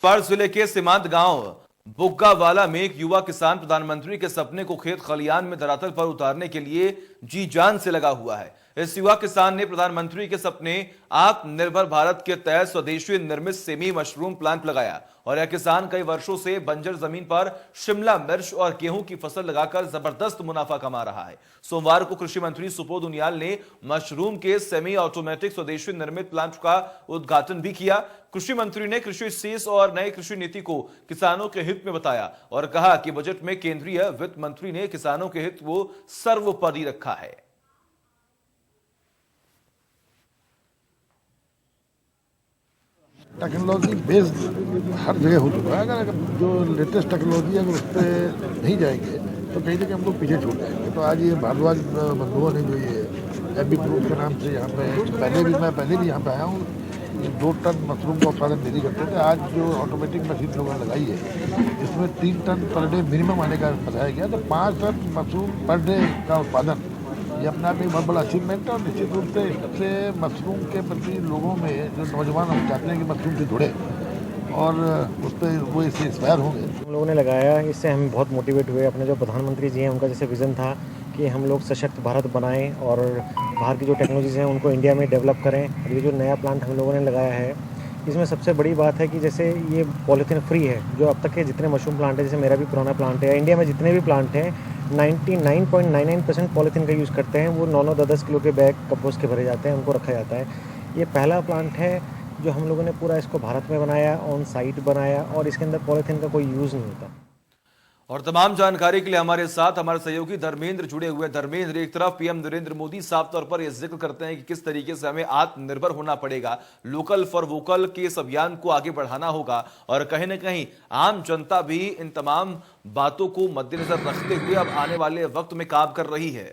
हरिद्वार जिले के सीमांत गांव बुग्गावाला में एक युवा किसान प्रधानमंत्री के सपने को खेत खलियान में धरातल पर उतारने के लिए जी जान से लगा हुआ है। इस युवा किसान ने प्रधानमंत्री के सपने आत्मनिर्भर भारत के तहत स्वदेशी निर्मित सेमी मशरूम प्लांट लगाया और यह किसान कई वर्षों से बंजर जमीन पर शिमला मिर्च और गेहूं की फसल लगाकर जबरदस्त मुनाफा कमा रहा है। सोमवार को कृषि मंत्री सुबोध उनियाल ने मशरूम के सेमी ऑटोमेटिक स्वदेशी निर्मित प्लांट का उद्घाटन भी किया। कृषि मंत्री ने कृषि सेस और नई कृषि नीति को किसानों के हित में बताया और कहा कि बजट में केंद्रीय वित्त मंत्री ने किसानों के हित को सर्वोपरि रखा है। टेक्नोलॉजी बेस्ड हर जगह हो चुका है। अगर जो लेटेस्ट टेक्नोलॉजी है अगर उस पर नहीं जाएंगे तो कहीं ना कहीं हम लोग पीछे छूट जाएंगे। तो आज ये भारद्वाज बंधुओं ने जो ये एमबी ग्रुप के नाम से यहाँ पे पहले भी यहाँ पे आया हूँ। 2 टन मशरूम का उत्पादन डेली करते थे। आज जो ऑटोमेटिक मशीन लोगों ने लगाई है इसमें 3 टन पर डे मिनिमम आने का बताया गया। तो 5 टन मशरूम पर डे का उत्पादन ये अपने आप में बहुत बड़ा अचीवमेंट है। और निश्चित रूप से इससे मशरूम के प्रति लोगों में जो नौजवान हम चाहते हैं कि मशरूम से जुड़े और उस पर वो इससे इंस्पायर होंगे। हम लोगों ने लगाया, इससे हम बहुत मोटिवेट हुए। अपने जो प्रधानमंत्री जी हैं उनका जैसे विज़न था कि हम लोग सशक्त भारत बनाएं और बाहर की जो टेक्नोलॉजीज़ हैं उनको इंडिया में डेवलप करें। और ये जो नया प्लांट हम लोगों ने लगाया है इसमें सबसे बड़ी बात है कि जैसे ये पॉलीथीन फ्री है। जो अब तक के जितने मशरूम प्लांट है, जैसे मेरा भी पुराना प्लांट है, इंडिया में जितने भी प्लांट हैं 99.99% पॉलीथीन का यूज़ करते हैं। वो 9-10 किलो के बैग कंपोस्ट के भरे जाते हैं, उनको रखा जाता है। ये पहला प्लांट है जो हम लोगों ने पूरा इसको भारत में बनाया, ऑन साइट बनाया और इसके अंदर पॉलीथीन का कोई यूज़ नहीं होता। और तमाम जानकारी के लिए हमारे साथ हमारे सहयोगी धर्मेंद्र जुड़े हुए। धर्मेंद्र, एक तरफ पीएम नरेंद्र मोदी साफ तौर पर यह जिक्र करते हैं कि किस तरीके से हमें आत्मनिर्भर होना पड़ेगा, लोकल फॉर वोकल के इस अभियान को आगे बढ़ाना होगा और कहीं ना कहीं आम जनता भी इन तमाम बातों को मद्देनजर रखते हुए अब आने वाले वक्त में काम कर रही है।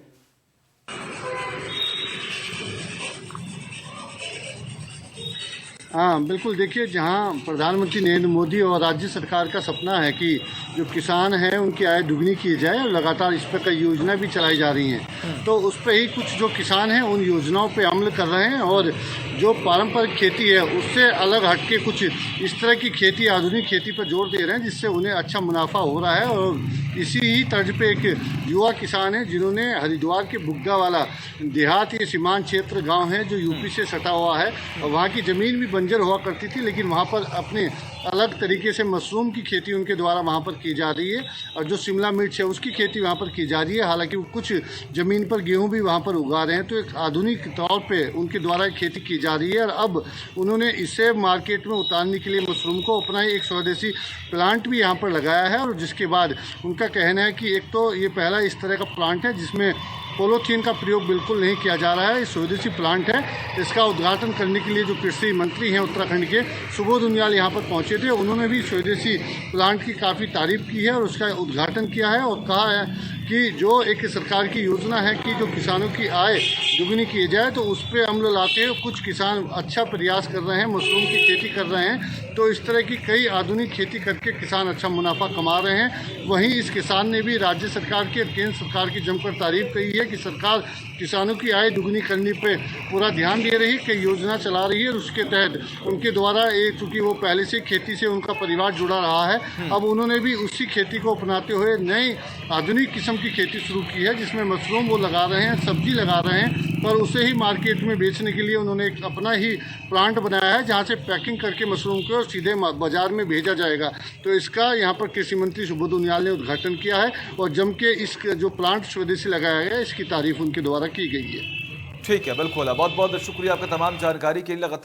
हाँ बिल्कुल, देखिए जहाँ प्रधानमंत्री नरेंद्र मोदी और राज्य सरकार का सपना है कि जो किसान हैं उनकी आय दुगनी की जाए और लगातार इस पर कई योजना भी चलाई जा रही हैं, तो उस पर ही कुछ जो किसान हैं उन योजनाओं पे अमल कर रहे हैं और जो पारंपरिक खेती है उससे अलग हटके कुछ इस तरह की खेती, आधुनिक खेती पर जोर दे रहे हैं जिससे उन्हें अच्छा मुनाफा हो रहा है। और इसी ही तर्ज पे एक युवा किसान है जिन्होंने हरिद्वार के बुग्गावाला देहात, ये सीमांत क्षेत्र गांव है जो यूपी से सटा हुआ है और वहाँ की ज़मीन भी बंजर हुआ करती थी, लेकिन वहाँ पर अपने अलग तरीके से मशरूम की खेती उनके द्वारा वहाँ पर की जा रही है और जो शिमला मिर्च है उसकी खेती वहाँ पर की जा रही है। हालांकि कुछ ज़मीन पर गेहूँ भी वहाँ पर उगा रहे हैं, तो एक आधुनिक तौर पे उनके द्वारा खेती की जा रही है। और अब उन्होंने इसे मार्केट में उतारने के लिए मशरूम को अपना एक स्वदेशी प्लांट भी यहाँ पर लगाया है। और जिसके बाद उनका कहना है कि एक तो ये पहला इस तरह का प्लांट है जिसमें पॉलीथीन का प्रयोग बिल्कुल नहीं किया जा रहा है। स्वदेशी प्लांट है। इसका उद्घाटन करने के लिए जो कृषि मंत्री हैं उत्तराखंड के, सुबोध उनियाल यहाँ पर पहुँचे थे। उन्होंने भी स्वदेशी प्लांट की काफ़ी तारीफ की है और उसका उद्घाटन किया है और कहा है कि जो एक सरकार की योजना है कि जो किसानों की आय दुगनी की जाए, तो उस पर अमल लाते हैं। कुछ किसान अच्छा प्रयास कर रहे हैं, मशरूम की खेती कर रहे हैं, तो इस तरह की कई आधुनिक खेती करके किसान अच्छा मुनाफा कमा रहे हैं। वहीं इस किसान ने भी राज्य सरकार की और केंद्र सरकार की जमकर तारीफ कही है कि सरकार किसानों की आय दुगनी करने पे पूरा ध्यान दे रही है, कई योजना चला रही है और उसके तहत उनके द्वारा चूँकि वो पहले से खेती से उनका परिवार जुड़ा रहा है, अब उन्होंने भी उसी खेती को अपनाते हुए नई आधुनिक किस्म की खेती शुरू की है जिसमें मशरूम वो लगा रहे हैं, सब्जी लगा रहे हैं और उसे ही मार्केट में बेचने के लिए उन्होंने एक अपना ही प्लांट बनाया है जहाँ से पैकिंग करके मशरूम को सीधे बाजार में भेजा जाएगा। तो इसका यहाँ पर कृषि मंत्री सुबोध उनियाल ने उद्घाटन किया है और जम के इस जो प्लांट स्वदेशी लगाया गया इसकी तारीफ उनके द्वारा की गई है। ठीक है, बिल्कुल। बहुत बहुत शुक्रिया आपका तमाम जानकारी के लिए। लगातार